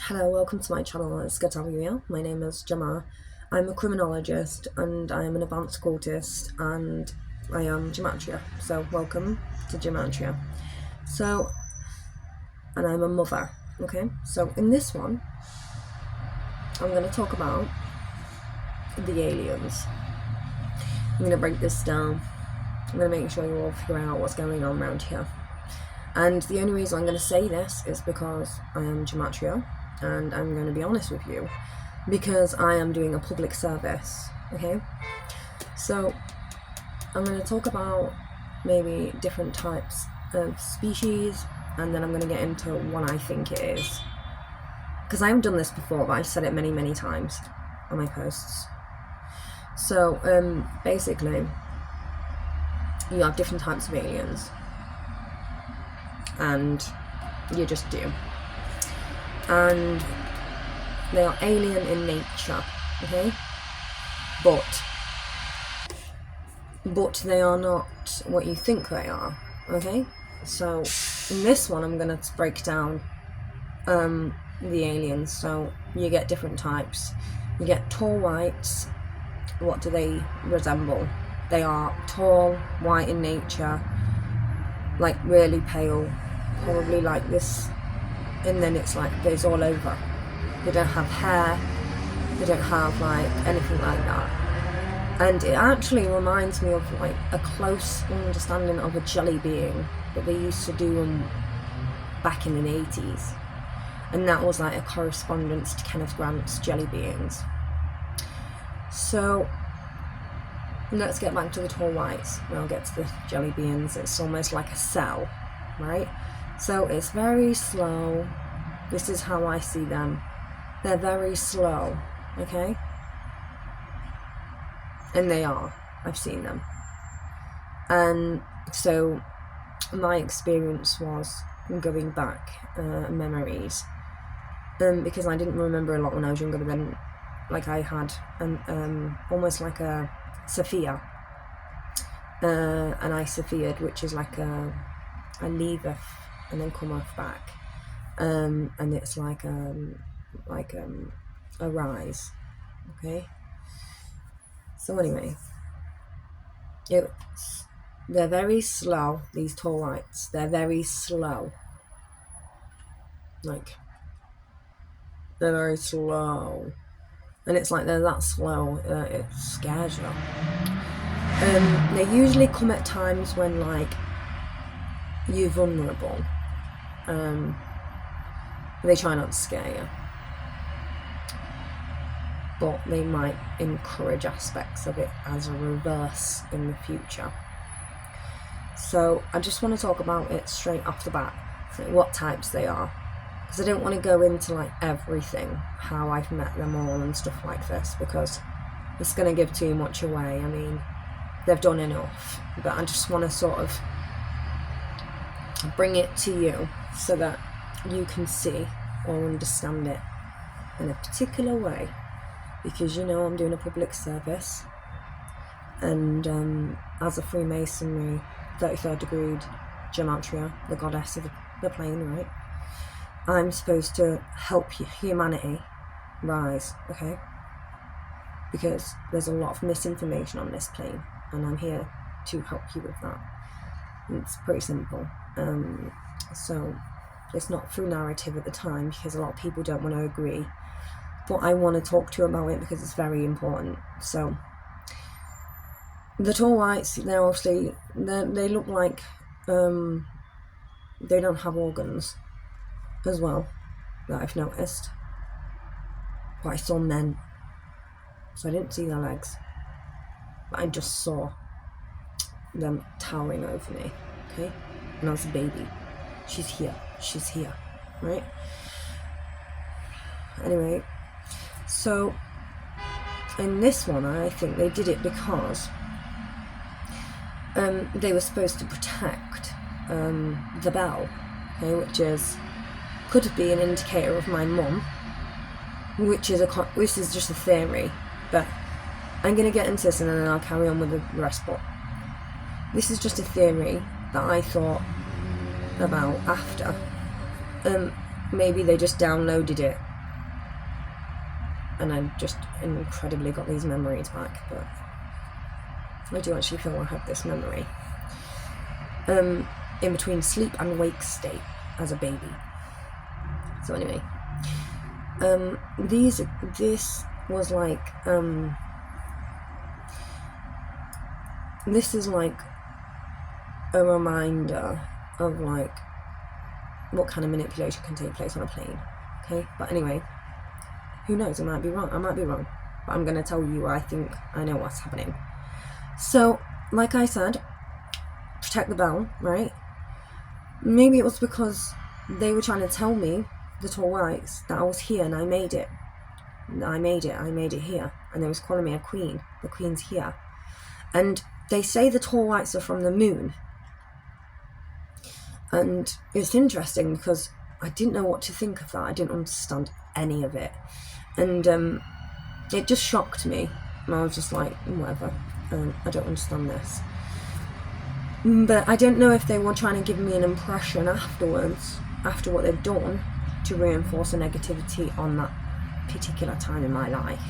Hello, welcome to my channel. It's good to have you here. My name is Gemma. I'm a criminologist and I am an advanced cultist and I am gematria. So welcome to gematria. And I'm a mother. Okay, so in this one, I'm going to talk about the aliens. I'm going to break this down. I'm going to make sure you all figure out what's going on around here. And the only reason I'm going to say this is because I am gematria, and I'm going to be honest with you, because I am doing a public service, okay? So I'm going to talk about maybe different types of species, and then I'm going to get into what I think it is. Because I haven't done this before, but I've said it many, many times on my posts. So basically, you have different types of aliens. And you just do. And they are alien in nature, okay? But they are not what you think they are, okay? So in this one, I'm going to break down the aliens. So you get different types. You get tall whites. What do they resemble? They are tall, white in nature, like really pale, probably like this, and then it's like goes all over. They don't have hair, they don't have like anything like that, and it actually reminds me of like a close understanding of a jelly being that they used to do back in the 80s, and that was like a correspondence to Kenneth Grant's jelly beings. So let's get back to the tall whites, and I'll get to the jelly beans. It's almost like a cell, right? So it's very slow. This is how I see them. They're very slow, okay? And they are. I've seen them. And so my experience was going back memories, because I didn't remember a lot when I was younger, but then like I had almost like a Sophia, and I Sophia'd, which is like a leaveth and then come off back, and it's like a rise, okay? So anyway, they're very slow, these tall whites. They're very slow, like they're very slow, and it's like they're that slow, it scares you. They usually come at times when like you're vulnerable. They try not to scare you, but they might encourage aspects of it as a reverse in the future. So I just want to talk about it straight off the bat, like what types they are, because I don't want to go into like everything, how I've met them all and stuff like this, because it's going to give too much away. I mean, they've done enough, but I just want to sort of bring it to you so that you can see or understand it in a particular way, because I'm doing a public service, and as a Freemasonry 33rd degree gematria, the goddess of the plane, right, I'm supposed to help humanity rise, okay? Because there's a lot of misinformation on this plane, and I'm here to help you with that. It's pretty simple. So it's not through narrative at the time, because a lot of people don't want to agree, but I want to talk to you about it because it's very important. So the tall whites, they're obviously, they look like they don't have organs as well, that I've noticed, but I saw men, so I didn't see their legs, but I just saw them towering over me, okay? And I was a baby. She's here, right? Anyway, so in this one, I think they did it because they were supposed to protect the bell, okay, which could be an indicator of my mum, which is just a theory, but I'm going to get into this and then I'll carry on with the rest. But this is just a theory that I thought about after. Maybe they just downloaded it and I just incredibly got these memories back. But I do actually feel I have this memory in between sleep and wake state as a baby. So anyway, this was like this is like a reminder of like what kind of manipulation can take place on a plane. Okay, but anyway, who knows? I might be wrong, but I'm going to tell you I think I know what's happening. So like I said, protect the bell, right? Maybe it was because they were trying to tell me, the tall whites, that I was here and I made it here, and they was calling me a queen. The queen's here. And they say the tall whites are from the moon, and it's interesting because I didn't know what to think of that. I didn't understand any of it, and it just shocked me, and I was just like, whatever, I don't understand this. But I don't know if they were trying to give me an impression afterwards, after what they'd done, to reinforce a negativity on that particular time in my life,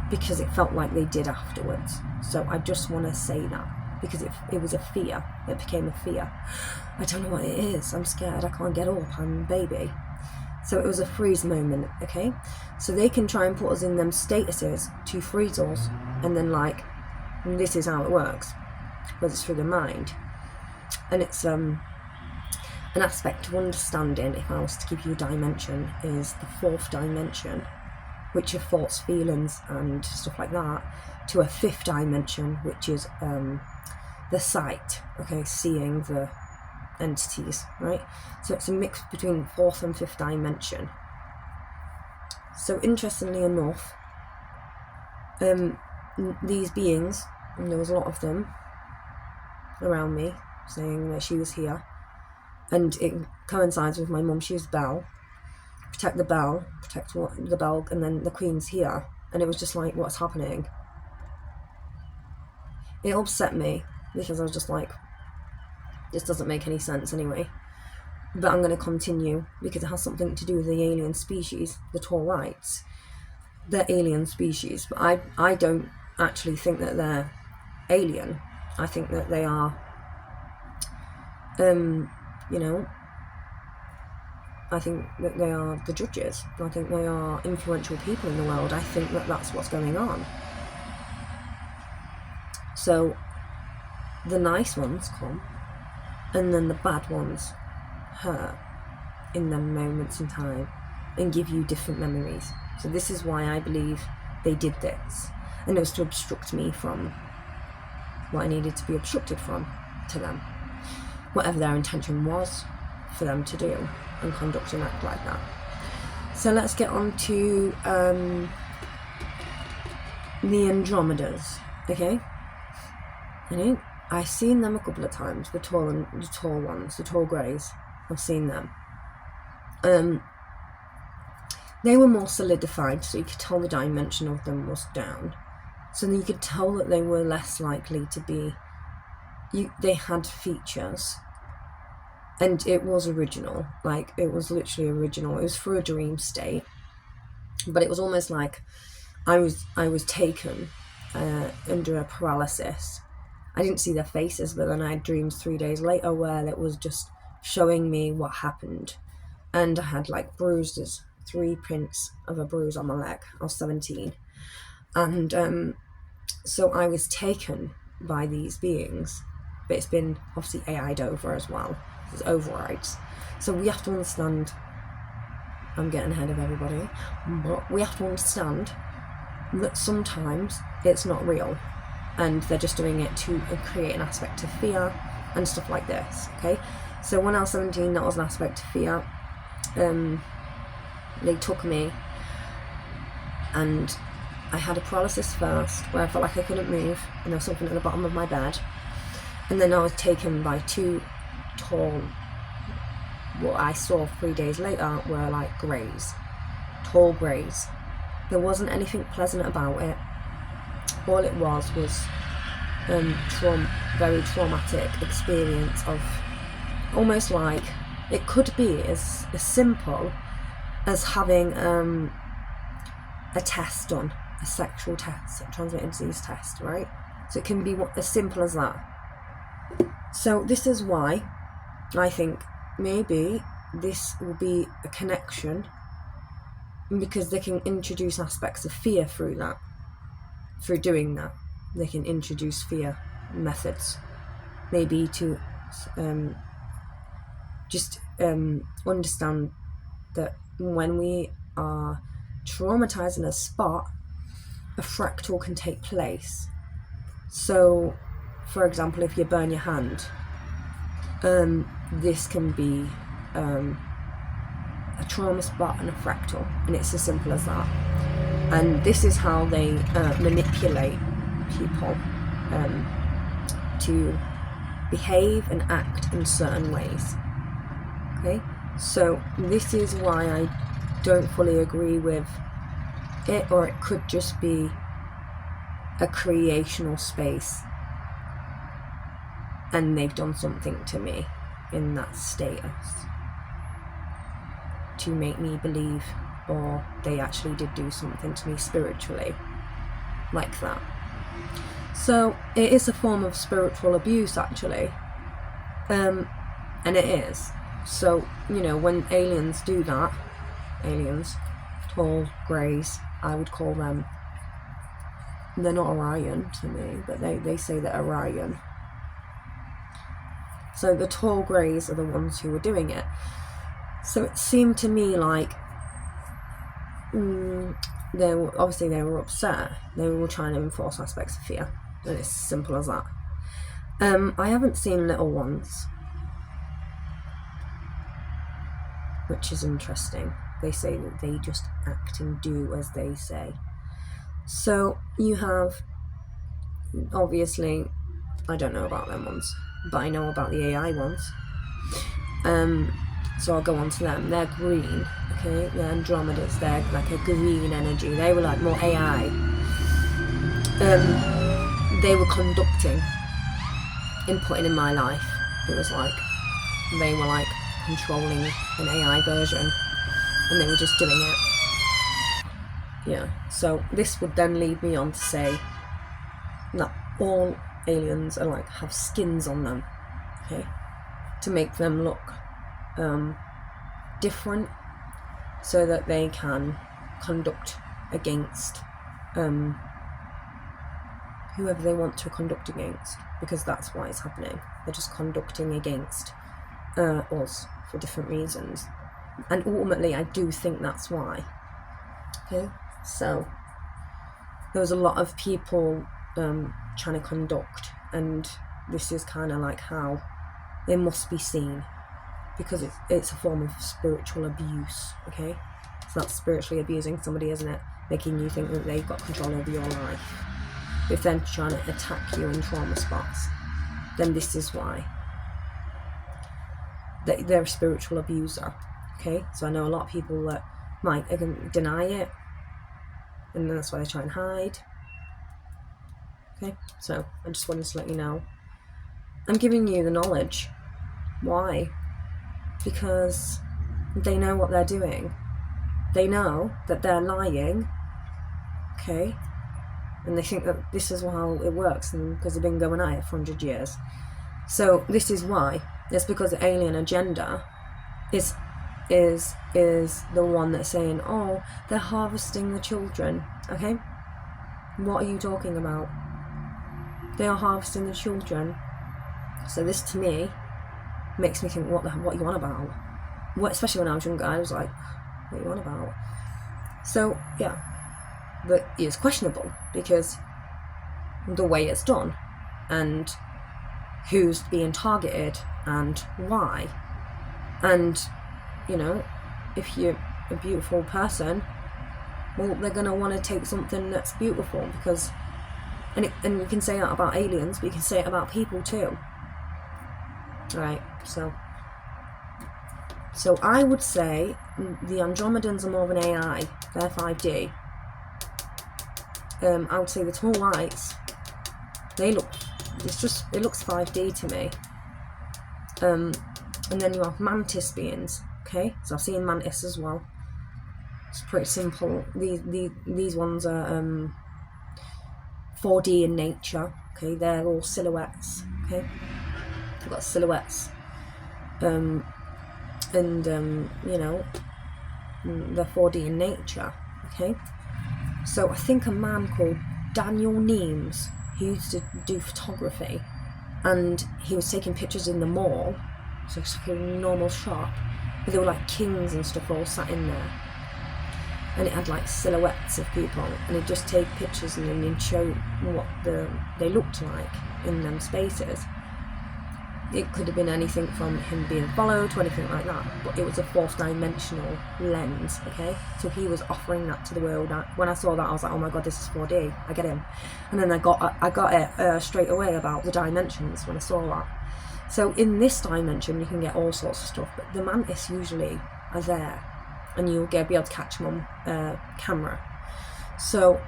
because it felt like they did afterwards. So I just want to say that, because it was a fear. It became a fear. I don't know what it is. I'm scared. I can't get up. I'm a baby. So it was a freeze moment, okay? So they can try and put us in them statuses to freeze us, and then like, this is how it works, whether it's through the mind. And it's an aspect of understanding, if I was to give you a dimension, is the fourth dimension, which are thoughts, feelings and stuff like that, to a fifth dimension, which is the sight, okay, seeing the entities, right? So it's a mix between fourth and fifth dimension. So interestingly enough, these beings, and there was a lot of them around me saying that she was here, and it coincides with my mum. She was bell, protect the bell, and then the queen's here, and it was just like, what's happening? It upset me because I was just like, this doesn't make any sense anyway. But I'm going to continue because it has something to do with the alien species, the tall whites. They're alien species, but I don't actually think that they're alien. I think that they are, I think that they are the judges. I think they are influential people in the world. I think that that's what's going on. So the nice ones come, and then the bad ones hurt in them moments in time and give you different memories. So this is why I believe they did this, and it was to obstruct me from what I needed to be obstructed from to them, whatever their intention was for them to do and conduct an act like that. So let's get on to the Andromedas, okay? I've seen them a couple of times, the tall ones, the tall greys. I've seen them. They were more solidified, so you could tell the dimension of them was down. So you could tell that they were less likely to be. They had features, and it was original. Like, it was literally original. It was for a dream state, but it was almost like I was taken under a paralysis. I didn't see their faces, but then I had dreams 3 days later where it was just showing me what happened. And I had like bruises, 3 prints of a bruise on my leg. I was 17. And so I was taken by these beings, but it's been obviously AI'd over as well. There's overrides. So we have to understand, I'm getting ahead of everybody, but we have to understand that sometimes it's not real, and they're just doing it to create an aspect of fear and stuff like this, okay? So when I was 17, that was an aspect of fear. They took me, and I had a paralysis first, where I felt like I couldn't move, and there was something at the bottom of my bed. And then I was taken by 2 tall, what I saw 3 days later were like greys, tall greys. There wasn't anything pleasant about it. All it was very traumatic experience of, almost like, it could be as simple as having a test done, a sexual test, a transmitted disease test, right? So it can be as simple as that. So this is why I think maybe this will be a connection, because they can introduce aspects of fear through that. Through doing that, they can introduce fear methods, maybe to understand that when we are traumatized in a spot, a fractal can take place. So, for example, if you burn your hand, this can be a trauma spot and a fractal, and it's as simple as that. And this is how they manipulate people to behave and act in certain ways. Okay, so this is why I don't fully agree with it, or it could just be a creational space and they've done something to me in that status to make me believe, or they actually did do something to me spiritually like that. So it is a form of spiritual abuse, actually, and it is. So, you know, when aliens do that, aliens, tall greys, I would call them, they're not Orion to me, but they say that Orion. So the tall greys are the ones who were doing it. So it seemed to me like they were upset. They were trying to enforce aspects of fear, and it's simple as that. I haven't seen little ones, which is interesting. They say that they just act and do as they say. So you have, obviously, I don't know about them ones, but I know about the AI ones. So I'll go on to them. They're green, okay? They're Andromedas. They're like a green energy. They were like more AI. They were conducting, inputting in my life. It was like they were like controlling an AI version, and they were just doing it. Yeah. So this would then lead me on to say that all aliens are like have skins on them, okay, to make them look different, so that they can conduct against whoever they want to conduct against, because that's why it's happening. They're just conducting against us for different reasons, and ultimately I do think that's why. Okay, so there was a lot of people trying to conduct, and this is kind of like how they must be seen, because it's a form of spiritual abuse. Okay, so that's spiritually abusing somebody, isn't it? Making you think that they've got control over your life. If they're trying to attack you in trauma spots, then this is why. They're a spiritual abuser. Okay, so I know a lot of people that might deny it, and then that's why they try and hide. Okay, so I just wanted to let you know. I'm giving you the knowledge. Why? Because they know what they're doing. They know that they're lying, okay? And they think that this is how it works, and because they've been going at it for 100 years. So this is why. It's because the alien agenda is the one that's saying, oh, they're harvesting the children, okay? What are you talking about? They are harvesting the children. So this, to me, makes me think, what are you on about? Especially when I was younger, I was like, what are you on about? So, yeah. But it's questionable, because the way it's done, and who's being targeted, and why. And, you know, if you're a beautiful person, well, they're going to want to take something that's beautiful, because... And you can say that about aliens, but you can say it about people too. Right, so I would say the Andromedans are more of an AI. They're 5D. I would say the tall whites, it looks 5D to me. And then you have mantis beings, okay? So I've seen mantis as well. It's pretty simple. These ones are 4D in nature. Okay, they're all silhouettes. Okay, I've got silhouettes, and you know, they're 4D in nature. Okay, so I think a man called Daniel Neems, he used to do photography, and he was taking pictures in the mall, so it's like a normal shop, but there were like kings and stuff all sat in there, and it had like silhouettes of people, and he'd just take pictures and then he'd show what they looked like in them spaces. It could have been anything from him being followed to anything like that, but it was a fourth dimensional lens, okay? So he was offering that to the world. When I saw that, I was like, oh my god, this is 4D, I get him. And then I got it straight away about the dimensions when I saw that. So in this dimension, you can get all sorts of stuff, but the mantis usually are there, and you'll be able to catch them on camera. So,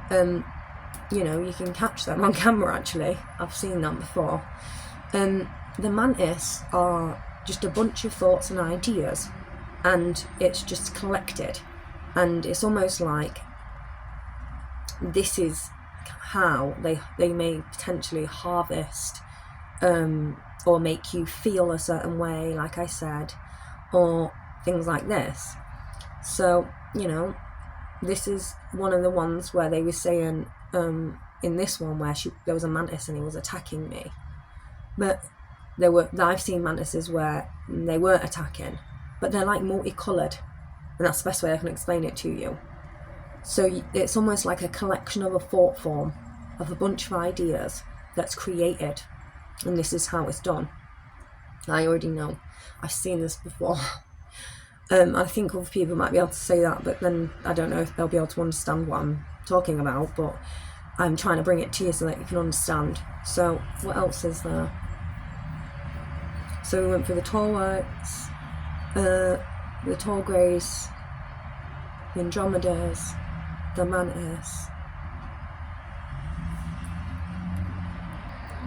you know, you can catch them on camera, actually. I've seen them before. The mantis are just a bunch of thoughts and ideas, and it's just collected, and it's almost like this is how they may potentially harvest or make you feel a certain way, like I said, or things like this. So, you know, this is one of the ones where they were saying in this one where there was a mantis and he was attacking me, but I've seen mantises where they weren't attacking, but they're like multicoloured, and that's the best way I can explain it to you. So it's almost like a collection of a thought form of a bunch of ideas that's created, and this is how it's done. I already know, I've seen this before. I think other people might be able to say that, but then I don't know if they'll be able to understand what I'm talking about, but I'm trying to bring it to you so that you can understand. So what else is there? So we went through the tall whites, the tall greys, the Andromedas, the mantis,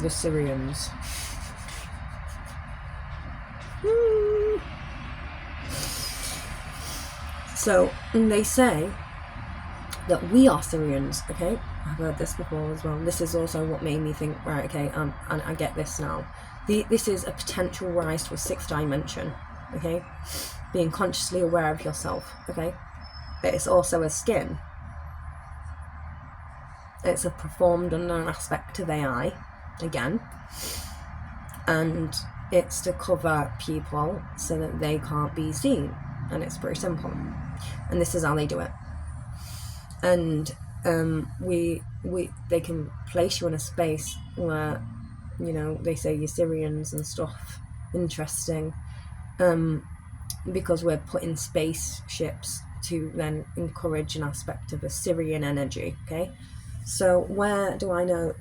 the Syrians. So they say that we are Syrians, okay? I've heard this before as well. This is also what made me think, right, okay, and I get this now. This is a potential rise to a sixth dimension, okay? Being consciously aware of yourself, okay? But it's also a skin. It's a performed unknown aspect of AI, again. And it's to cover people so that they can't be seen. And it's pretty simple. And this is how they do it. And they can place you in a space where, you know, they say you're Syrians and stuff. Interesting. Because we're putting spaceships to then encourage an aspect of a Syrian energy, okay? So where do I know,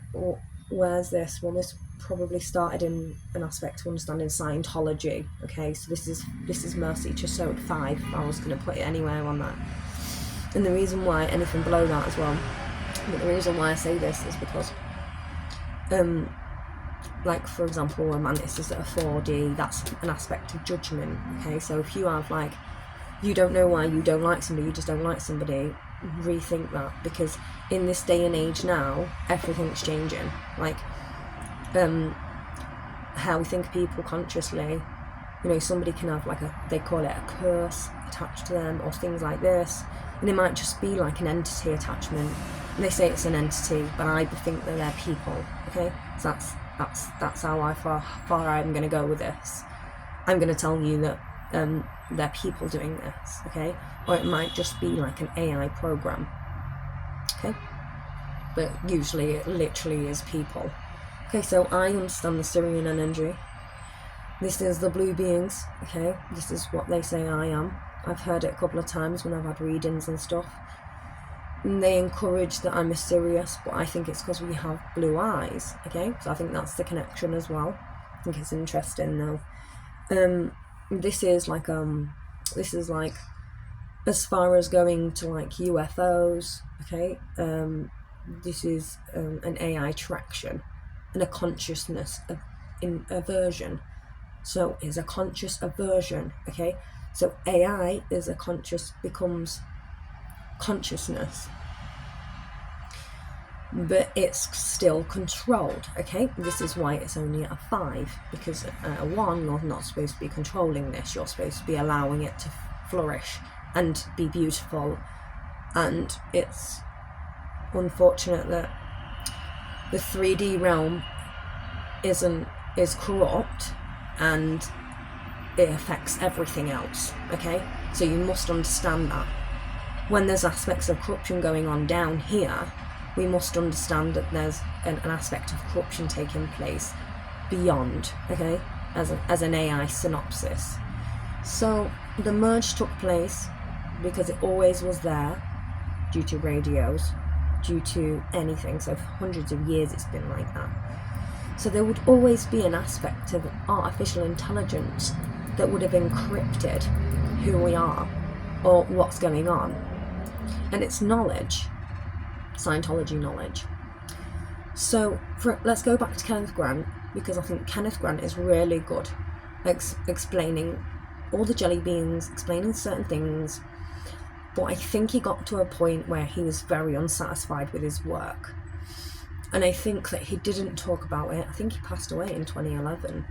where's this? Well, this probably started in an aspect to understanding Scientology, okay? So this is Mercy episode 5. I was going to put it anywhere on that. And the reason why, anything below that as well, but the reason why I say this is because like, for example, a mantis is at a 4D, that's an aspect of judgment, okay? So if you have, like, you don't know why you don't like somebody, you just don't like somebody, rethink that, because in this day and age now, everything's changing. Like, how we think of people consciously, you know, somebody can have, like, they call it a curse attached to them, or things like this, and it might just be like an entity attachment. And they say it's an entity, but I think that they're people, okay? So that's how far I'm going to go with this. I'm going to tell you that they're people doing this, okay? Or it might just be like an AI program, okay? But usually it literally is people. Okay, so I understand the Syrian energy. This is the blue beings, okay? This is what they say I am. I've heard it a couple of times when I've had readings and stuff. And they encourage that I'm mysterious, but I think it's because we have blue eyes, okay? So I think that's the connection as well. I think it's interesting though. This is like as far as going to like UFOs, okay? This is an AI traction and a consciousness in aversion. So it's a conscious aversion, okay? So AI is a conscious becomes consciousness, but it's still controlled. Okay, this is why it's only at a 5, because at a 1 you're not supposed to be controlling this, you're supposed to be allowing it to flourish and be beautiful. And it's unfortunate that the 3D realm is corrupt, and it affects everything else. Okay, so you must understand that when there's aspects of corruption going on down here, we must understand that there's an aspect of corruption taking place beyond, okay, as an AI synopsis. So the merge took place because it always was there, due to radios, due to anything. So for hundreds of years it's been like that. So there would always be an aspect of artificial intelligence that would have encrypted who we are or what's going on. And it's knowledge, Scientology knowledge. So let's go back to Kenneth Grant, because I think Kenneth Grant is really good explaining all the jelly beans, explaining certain things. But I think he got to a point where he was very unsatisfied with his work. And I think that he didn't talk about it. I think he passed away in 2011.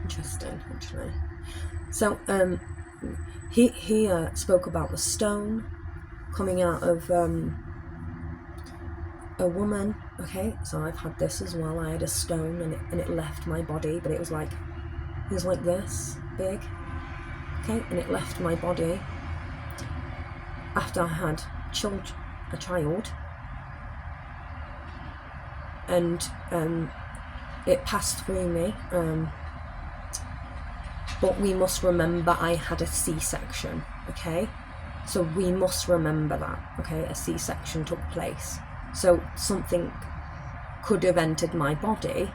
Interesting, actually. So he spoke about the stone coming out of a woman. Okay, so I've had this as well. I had a stone and it left my body, but it was like this big. Okay, and it left my body after I had a child, and it passed through me. But we must remember I had a C-section, okay? So we must remember that, okay? A C-section took place. So something could have entered my body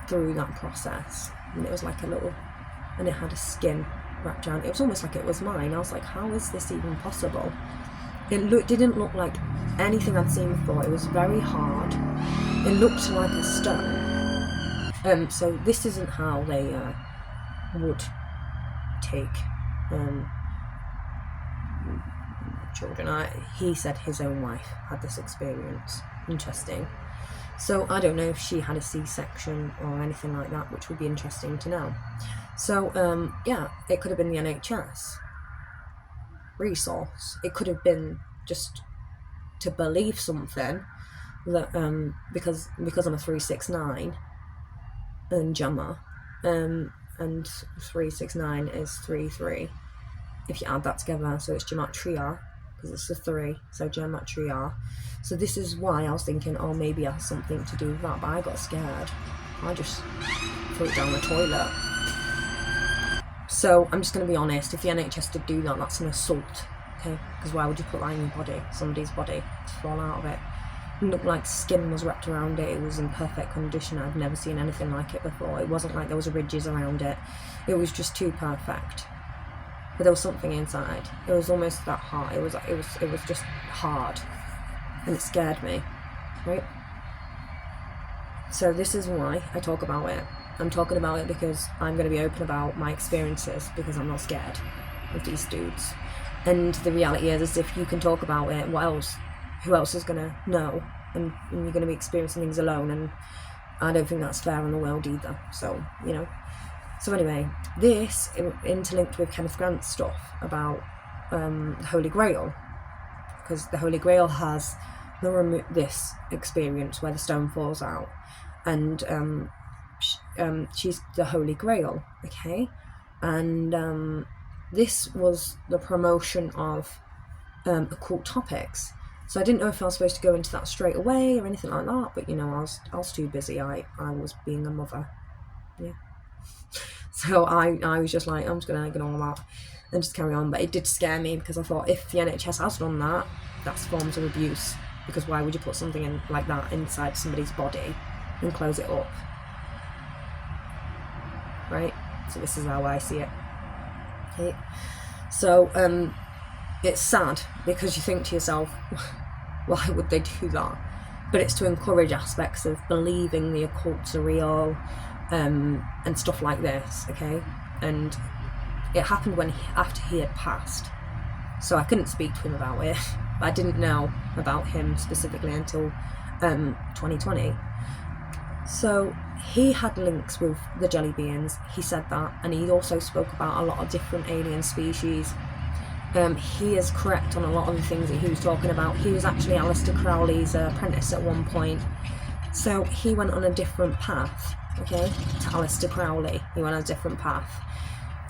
through that process. And it was like a little, and it had a skin wrapped around. It was almost like it was mine. I was like, how is this even possible? It didn't look like anything I'd seen before. It was very hard. It looked like a stone. So this isn't how they would take children. He said his own wife had this experience. Interesting. So I don't know if she had a C-section or anything like that, which would be interesting to know. So yeah, it could have been the NHS resource. It could have been just to believe something that because I'm a 369 and Gemma, and 369 is 3-3 if you add that together, so it's gematria, because it's a 3, so gematria. So this is why I was thinking, oh, maybe it has something to do with that, but I got scared. I just threw it down the toilet. So I'm just going to be honest, if the NHS did do that, that's an assault, okay? Because why would you put that in your body, somebody's body, to fall out of it? It looked like skin was wrapped around it. It was in perfect condition. I've never seen anything like it before. It wasn't like there was ridges around it. It was just too perfect. But there was something inside. It was almost that hard. It was just hard, and it scared me, right? So this is why I talk about it. I'm talking about it because I'm going to be open about my experiences, because I'm not scared of these dudes. And the reality is if you can talk about it, what else? Who else is going to know? And you're going to be experiencing things alone, and I don't think that's fair in the world either. So, you know. So anyway, this interlinked with Kenneth Grant's stuff about the Holy Grail, because the Holy Grail has this experience where the stone falls out, and she's the Holy Grail, okay? And this was the promotion of occult topics. So I didn't know if I was supposed to go into that straight away or anything like that, but you know, I was too busy. I was being a mother, yeah. So I was just like, I'm just gonna ignore that and just carry on. But it did scare me, because I thought, if the NHS has done that, that's forms of abuse. Because why would you put something in like that inside somebody's body and close it up, right? So this is how I see it. Okay. So it's sad, because you think to yourself, why would they do that? But it's to encourage aspects of believing the occults are real, and stuff like this, okay? And it happened after he had passed, so I couldn't speak to him about it. I didn't know about him specifically until 2020. So he had links with the jelly beings, he said that, and he also spoke about a lot of different alien species. He is correct on a lot of the things that he was talking about. He was actually Aleister Crowley's apprentice at one point, so he went on a different path, okay, to Aleister Crowley. He went on a different path,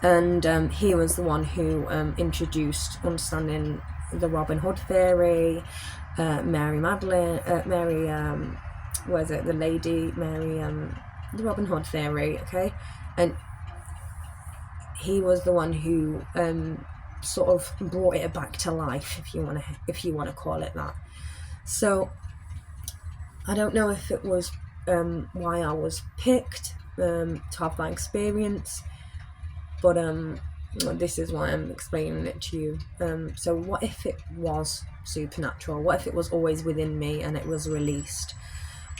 and he was the one who introduced understanding the Robin Hood theory, Mary Magdalene, the Lady Mary, the Robin Hood theory, okay, and he was the one who sort of brought it back to life, if you want to call it that. So I don't know if it was why I was picked to have that experience, but this is why I'm explaining it to you. So what if it was supernatural? What if it was always within me and it was released?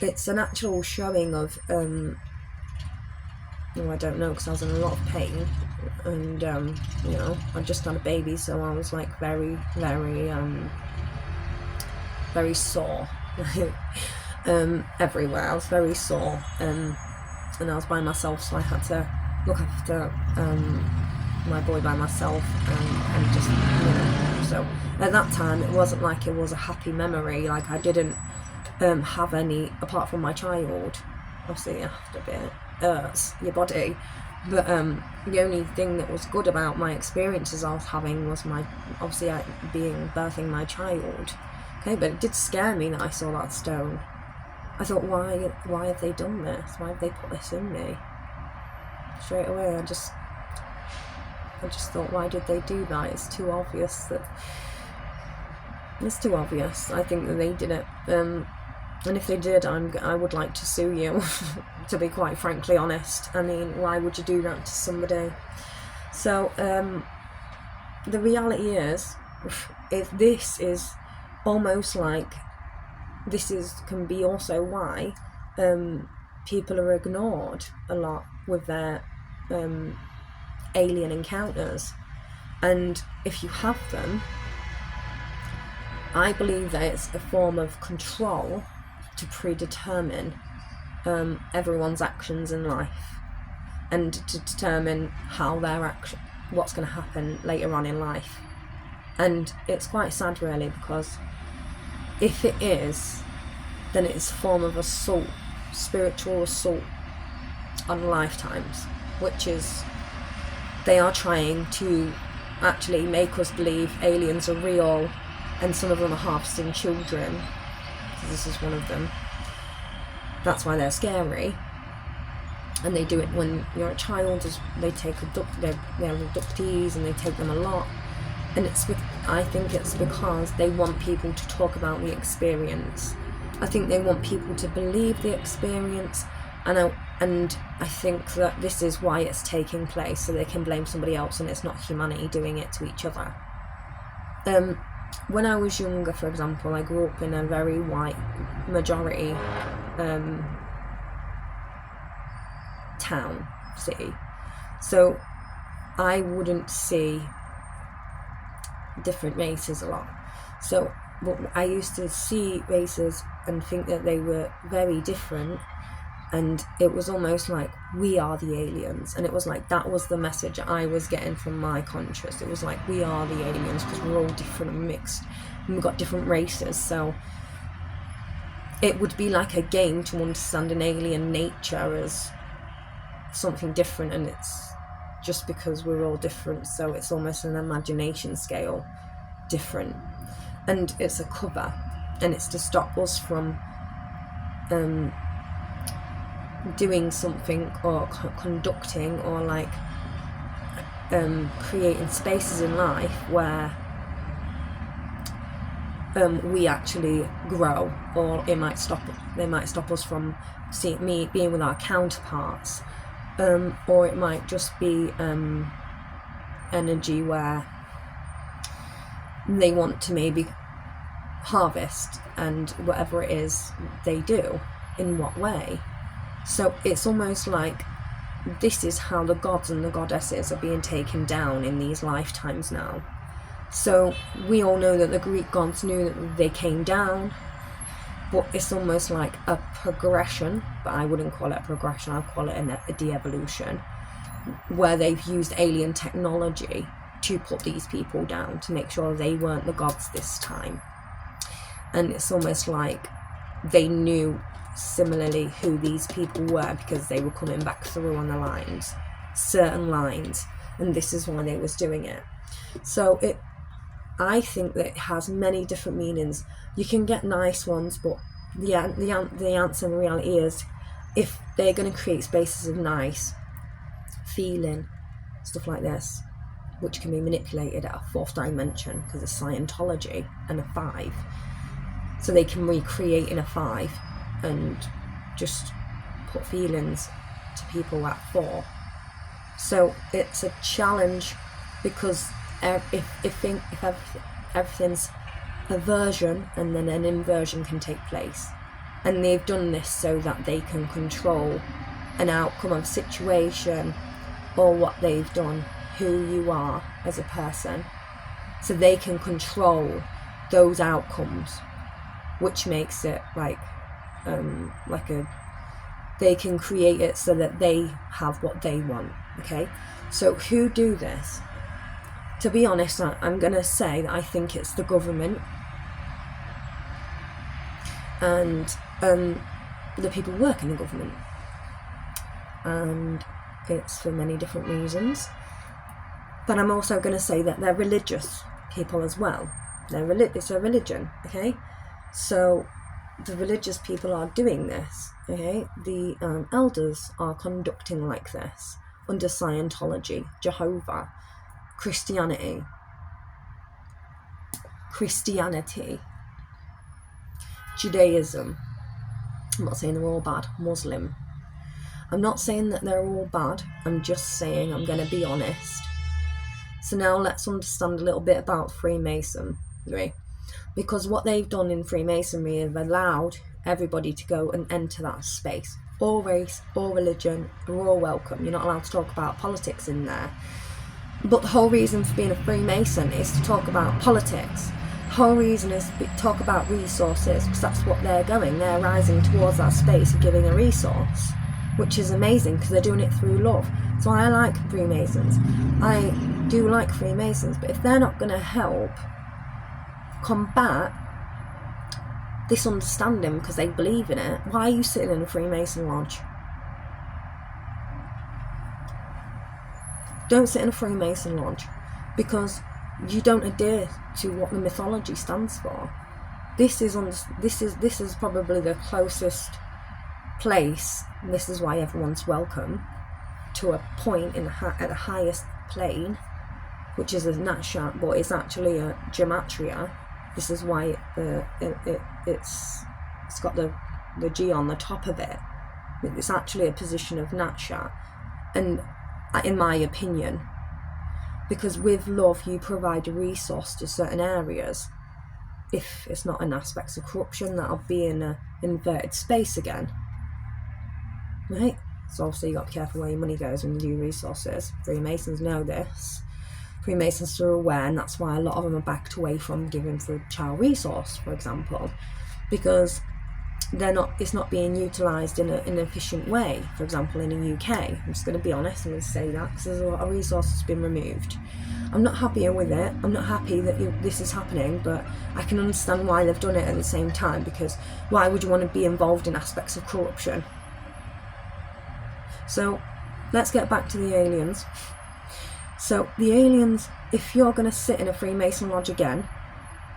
It's an actual showing of I don't know, because I was in a lot of pain, and I just had a baby, so I was like very, very, very sore everywhere. I was very sore, and I was by myself, so I had to look after my boy by myself, and just, so at that time it wasn't like it was a happy memory. Like, I didn't have any, apart from my child. Obviously, after a bit, hurts your body, but the only thing that was good about my experiences I was having was birthing my child. Okay, but it did scare me that I saw that stone. I thought, why have they done this? Why have they put this in me? Straight away, I just thought, why did they do that? It's too obvious. I think that they did it. And if they did, I would like to sue you, to be quite frankly honest. I mean, why would you do that to somebody? So, the reality is, if this is almost like, can be also why people are ignored a lot with their alien encounters. And if you have them, I believe that it's a form of control to predetermine everyone's actions in life, and to determine how what's going to happen later on in life. And it's quite sad, really, because if it is, then it's a form of assault, spiritual assault on lifetimes, which is, they are trying to actually make us believe aliens are real, and some of them are harvesting children. This is one of them. That's why they're scary. And they do it when you're a child. They take they're abductees, and they take them a lot. And I think it's because they want people to talk about the experience. I think they want people to believe the experience, and I think that this is why it's taking place, so they can blame somebody else, and it's not humanity doing it to each other. When I was younger, for example, I grew up in a very white majority city, so I wouldn't see different races a lot. So, but I used to see races and think that they were very different, and it was almost like, we are the aliens, and it was like, that was the message I was getting from my conscious. It was like, we are the aliens, because we're all different and mixed, and we've got different races. So it would be like a game to understand an alien nature as something different, and it's just because we're all different, so it's almost an imagination scale different, and it's a cover, and it's to stop us from doing something, or conducting, or like creating spaces in life where we actually grow, or they might stop us from being with our counterparts, or it might just be energy where they want to maybe harvest, and whatever it is they do, in what way. So it's almost like this is how the gods and the goddesses are being taken down in these lifetimes now. So we all know that the Greek gods knew that they came down, but it's almost like a progression, but I wouldn't call it a progression, I'd call it a de-evolution, where they've used alien technology to put these people down, to make sure they weren't the gods this time. And it's almost like they knew similarly who these people were, because they were coming back through on the lines, certain lines, and this is why they was doing it. So I think that it has many different meanings. You can get nice ones, but the answer in reality is, if they're going to create spaces of nice feeling, stuff like this, which can be manipulated at a fourth dimension because of Scientology and a 5, so they can recreate in a 5 and just put feelings to people at 4. So it's a challenge, because if everything's aversion, and then an inversion can take place, and they've done this so that they can control an outcome of a situation, or what they've done, who you are as a person, so they can control those outcomes, which makes it they can create it so that they have what they want. Okay, so who do this? To be honest, I'm going to say that I think it's the government and the people who work in the government, and it's for many different reasons. But I'm also going to say that they're religious people as well. It's a religion, okay? So the religious people are doing this, okay? The elders are conducting like this under Scientology, Jehovah, Christianity, Judaism. I'm not saying they're all bad. Muslim. I'm not saying that they're all bad. I'm just saying, I'm going to be honest. So now let's understand a little bit about Freemasonry. Because what they've done in Freemasonry is allowed everybody to go and enter that space. All race, all religion, are all welcome. You're not allowed to talk about politics in there. But the whole reason for being a Freemason is to talk about politics. The whole reason is to talk about resources, because that's what they're going. They're rising towards that space of giving a resource, which is amazing, because they're doing it through love. So I like Freemasons. I do like Freemasons, but if they're not going to help combat this understanding because they believe in it, why are you sitting in a Freemason lodge? Don't sit in a Freemason lodge, because you don't adhere to what the mythology stands for. This is probably the closest place, and this is why everyone's welcome, to a point at the highest plane, which is a nakshat, but it's actually a gematria. This is why it's got the G on the top of it. It's actually a position of nakshat, and in my opinion, because with love you provide a resource to certain areas. If it's not an aspect of corruption, that'll be in an inverted space again, right? So obviously you got to be careful where your money goes when you do resources. Freemasons know this. Freemasons are aware, and that's why a lot of them are backed away from giving for child resource, for example, because it's not being utilised in an efficient way. For example, in the UK, I'm just going to be honest, I'm going to say that, because there's a lot of resources been removed. I'm not happy with it. I'm not happy that this is happening, but I can understand why they've done it at the same time, because why would you want to be involved in aspects of corruption? So let's get back to the aliens. So the aliens, if you're going to sit in a Freemason lodge again,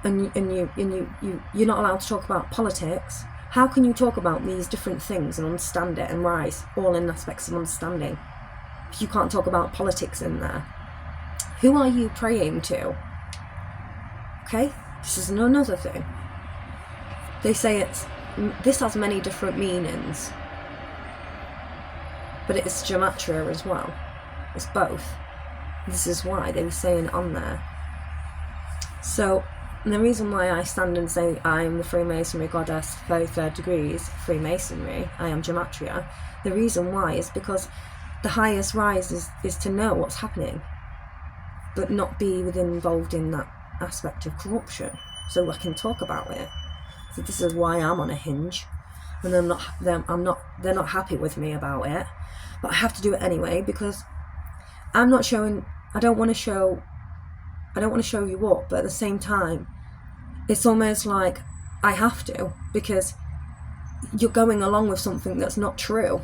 and you're not allowed to talk about politics, how can you talk about these different things and understand it and rise all in aspects of understanding if you can't talk about politics in there? Who are you praying to? Okay, this is another thing. They say this has many different meanings, but it's gematria as well. It's both. This is why they were saying on there. So the reason why I stand and say I am the Freemasonry goddess, 33rd degrees Freemasonry, I am gematria, the reason why is because the highest rise is to know what's happening, but not be involved in that aspect of corruption, so I can talk about it. So this is why I'm on a hinge, and they're not happy with me about it, but I have to do it anyway, because I don't want to show you up, but at the same time it's almost like I have to, because you're going along with something that's not true.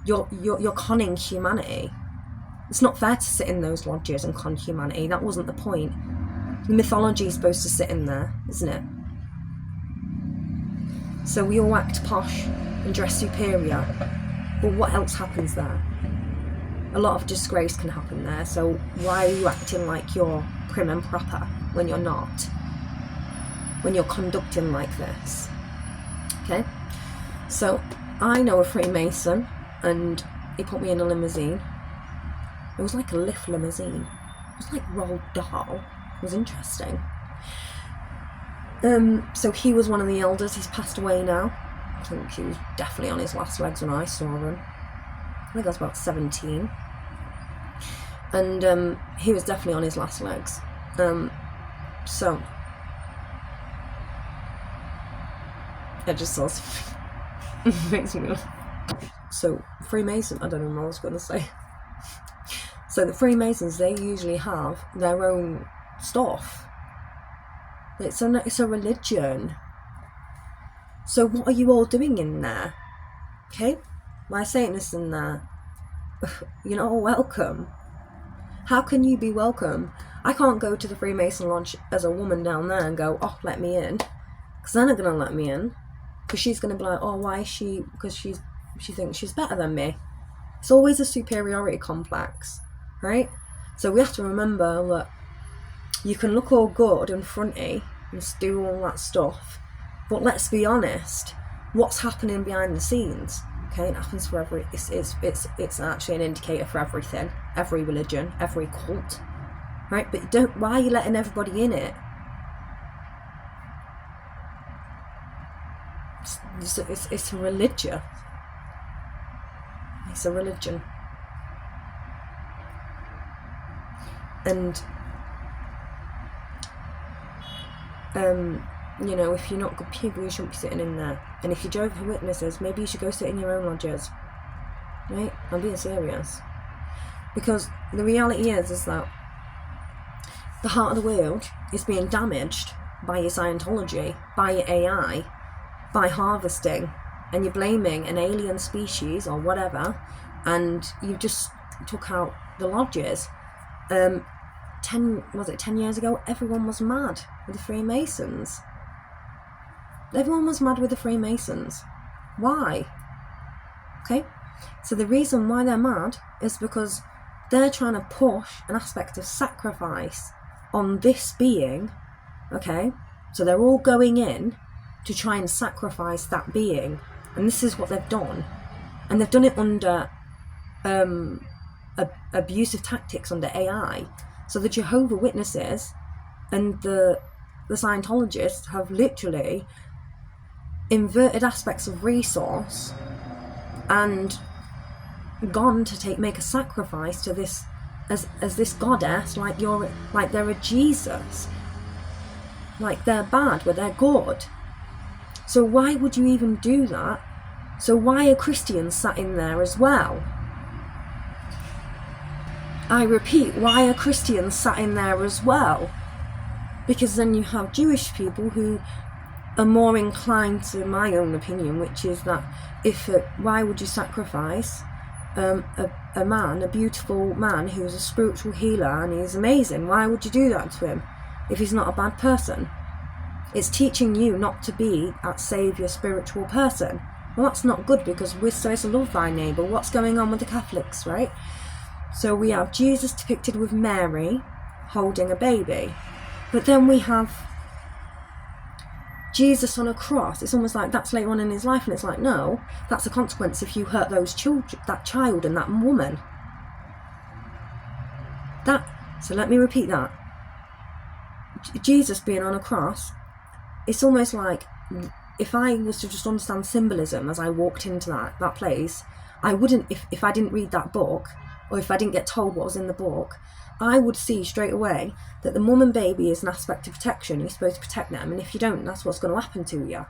You're conning humanity. It's not fair to sit in those lodges and con humanity. That wasn't the point. The mythology is supposed to sit in there, isn't it? So we all act posh and dress superior, but what else happens there? A lot of disgrace can happen there, so why are you acting like you're prim and proper when you're not? When you're conducting like this? Okay? So I know a Freemason, and he put me in a limousine. It was like a lift limousine. It was like Roald Dahl. It was interesting. So he was one of the elders. He's passed away now. I think he was definitely on his last legs when I saw him. I think I was about 17. And he was definitely on his last legs. So it just sort of makes me laugh. So Freemason, I don't know what I was going to say. So the Freemasons, they usually have their own stuff. It's a religion. So what are you all doing in there? Okay? My Satanists in there, you're not all welcome. How can you be welcome? I can't go to the Freemason Lodge as a woman down there and go, oh, let me in. Because they're not going to let me in. Because she's going to be like, oh, why is she? Because she thinks she's better than me. It's always a superiority complex, right? So we have to remember that you can look all good and fronty and do all that stuff, but let's be honest, what's happening behind the scenes? Okay, it happens for every. It's actually an indicator for everything, every religion, every cult, right? But why are you letting everybody in it? It's a religion. It's a religion. And you know, if you're not good people, you shouldn't be sitting in there. And if you're Jehovah's Witnesses, maybe you should go sit in your own lodges. Right? I'm being serious. Because the reality is that the heart of the world is being damaged by your Scientology, by your AI, by harvesting, and you're blaming an alien species or whatever, and you just took out the lodges. 10 years ago, everyone was mad with the Freemasons. Everyone was mad with the Freemasons. Why? Okay, so the reason why they're mad is because they're trying to push an aspect of sacrifice on this being. Okay, so they're all going in to try and sacrifice that being, and this is what they've done, and they've done it under abusive tactics, under AI. So the Jehovah's Witnesses and the Scientologists have literally inverted aspects of resource and gone to make a sacrifice to this as this goddess, like they're a Jesus, like they're bad but they're good. So why would you even do that? So why are Christians sat in there as well? I repeat, why are Christians sat in there as well? Because then you have Jewish people who are more inclined to my own opinion, which is that why would you sacrifice a man, a beautiful man who's a spiritual healer and he's amazing? Why would you do that to him if he's not a bad person? It's teaching you not to be that saviour spiritual person. Well, that's not good, because we're supposed to love thy neighbour. What's going on with the Catholics, right? So we have Jesus depicted with Mary holding a baby, but then we have Jesus on a cross. It's almost like that's later on in his life, and it's like, no, that's a consequence if you hurt those children, that child and that woman. So let me repeat that. Jesus being on a cross, it's almost like, if I was to just understand symbolism as I walked into that place, I wouldn't, if I didn't read that book, or if I didn't get told what was in the book, I would see straight away that the mum and baby is an aspect of protection. You're supposed to protect them, and if you don't, that's what's going to happen to you.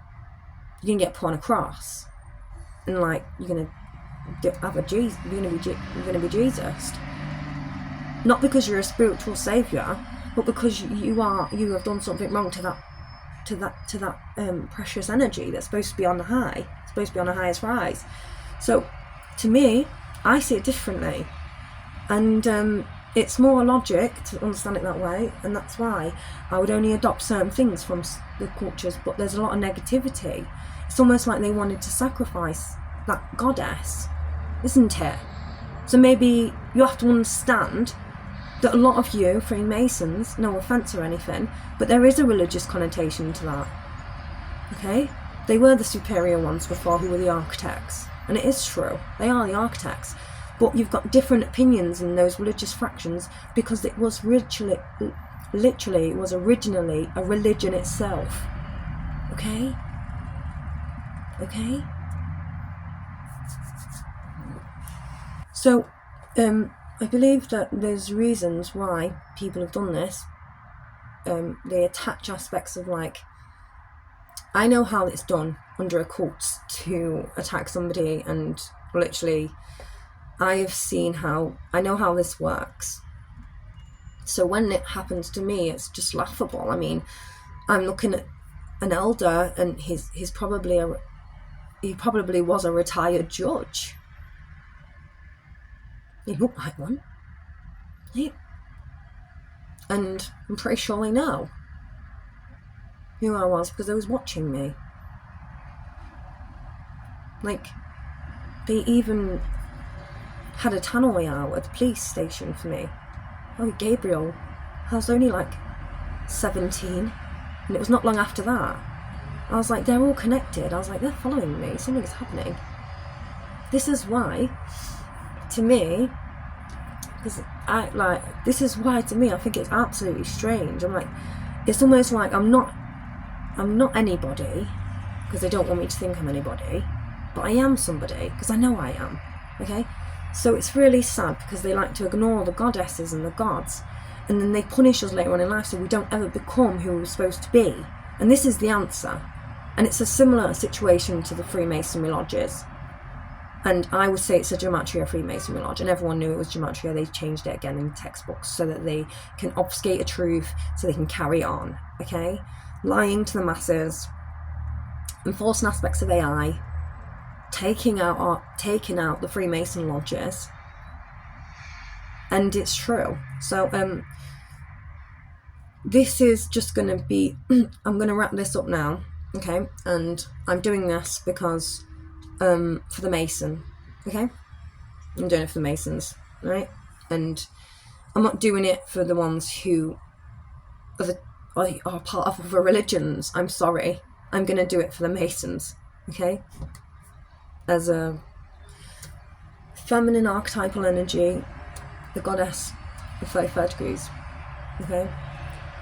You're going to get put on a cross, and like you're going to have you're going to be Jesus. Not because you're a spiritual saviour, but because you have done something wrong to that precious energy that's supposed to be on the high, supposed to be on the highest rise. So, to me, I see it differently, and it's more logic to understand it that way, and that's why I would only adopt certain things from the cultures. But there's a lot of negativity. It's almost like they wanted to sacrifice that goddess, isn't it? So maybe you have to understand that a lot of you Freemasons, no offence or anything, but there is a religious connotation to that. Okay? They were the superior ones before, who were the architects. And it is true, they are the architects. But you've got different opinions in those religious fractions because it was literally it was originally a religion itself. Okay? Okay? So, I believe that there's reasons why people have done this. They attach aspects of, like, I know how it's done under a cult to attack somebody, and literally I know how this works. So when it happens to me, it's just laughable. I mean, I'm looking at an elder, and he probably was a retired judge. He looked like one. Yeah. And I'm pretty sure they know who I was because they was watching me. Like, they even had a tannoy out at the police station for me. Oh, Gabriel. I was only like 17, and it was not long after that. I was like, they're all connected. I was like, they're following me. Something's happening. This is why, to me, this is why to me I think it's absolutely strange. I'm like, it's almost like I'm not anybody because they don't want me to think I'm anybody, but I am somebody because I know I am. Okay, so it's really sad because they like to ignore the goddesses and the gods, and then they punish us later on in life so we don't ever become who we're supposed to be. And this is the answer, and it's a similar situation to the Freemasonry lodges. And I would say it's a Gematria Freemasonry lodge, and everyone knew it was Gematria. They changed it again in textbooks so that they can obfuscate a truth, so they can carry on, okay? Lying to the masses, enforcing aspects of AI, taking out the Freemason lodges, and it's true. So this is just going to be, I'm going to wrap this up now, okay? And I'm doing this because for the Mason, okay? I'm doing it for the Masons, right? And I'm not doing it for the ones who are part of other religions. I'm sorry. I'm going to do it for the Masons, okay? As a feminine archetypal energy, the goddess of 35 degrees, okay?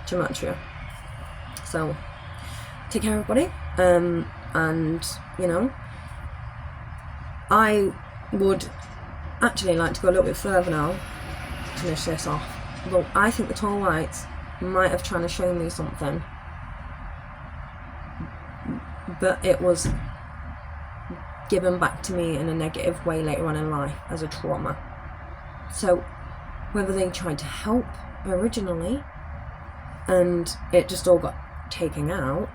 Gematria. So, take care, everybody. And, you know, I would actually like to go a little bit further now to finish this off. But I think the tall whites might have tried to show me something, but it was given back to me in a negative way later on in life as a trauma. So whether they tried to help originally and it just all got taken out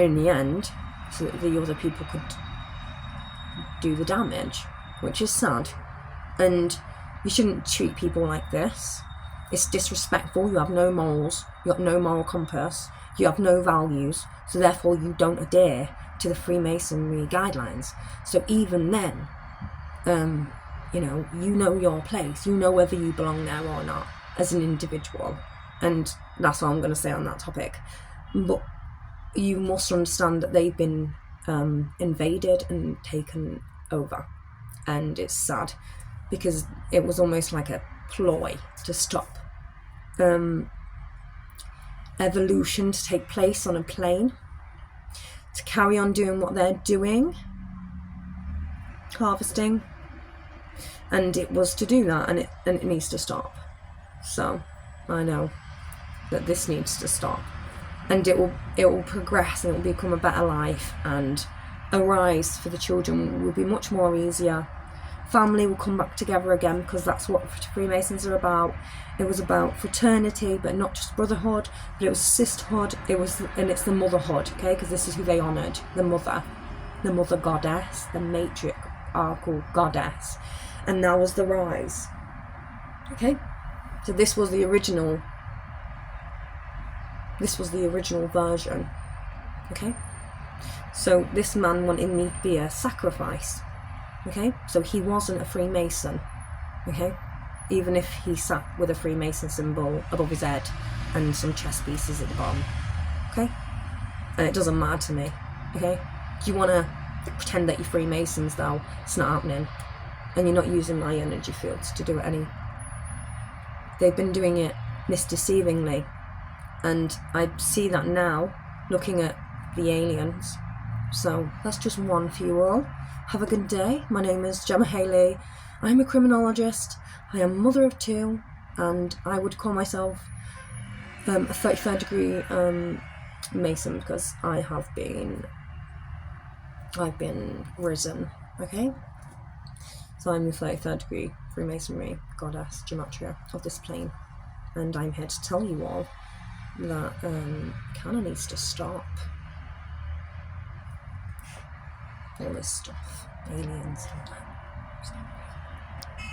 in the end so that the other people could do the damage, which is sad. And you shouldn't treat people like this. It's disrespectful. You have no morals, you have no moral compass, you have no values, so therefore you don't adhere to the Freemasonry guidelines. So even then, you know your place, you know whether you belong there or not as an individual, and that's all I'm going to say on that topic. But you must understand that they've been invaded and taken over, and it's sad because it was almost like a ploy to stop evolution to take place on a plane, to carry on doing what they're doing, harvesting, and it was to do that, and it needs to stop. So I know that this needs to stop, and it will progress, and it will become a better life, and a rise for the children will be much more easier. Family will come back together again, because that's what Freemasons are about. It was about fraternity, but not just brotherhood, but it was sisterhood. And it's the motherhood, okay? Because this is who they honoured, the mother goddess, the matriarchal goddess, and that was the rise. Okay, so this was the original version. Okay, so this man wanted me to be a sacrifice. Okay, so he wasn't a Freemason. Okay, even if he sat with a Freemason symbol above his head and some chess pieces at the bottom. Okay, and it doesn't matter to me. Okay, do you want to pretend that you're Freemasons though? It's not happening, and you're not using my energy fields to do it any. They've been doing it misdeceivingly, and I see that now looking at the aliens. So that's just one for you all. Have a good day. My name is Gemma Haley. I'm a criminologist. I am mother of two, and I would call myself a 33rd degree Mason, because I've been risen. Okay, so I'm the 33rd degree Freemasonry goddess gematria of this plane, and I'm here to tell you all that canon needs to stop. All this stuff, aliens and that.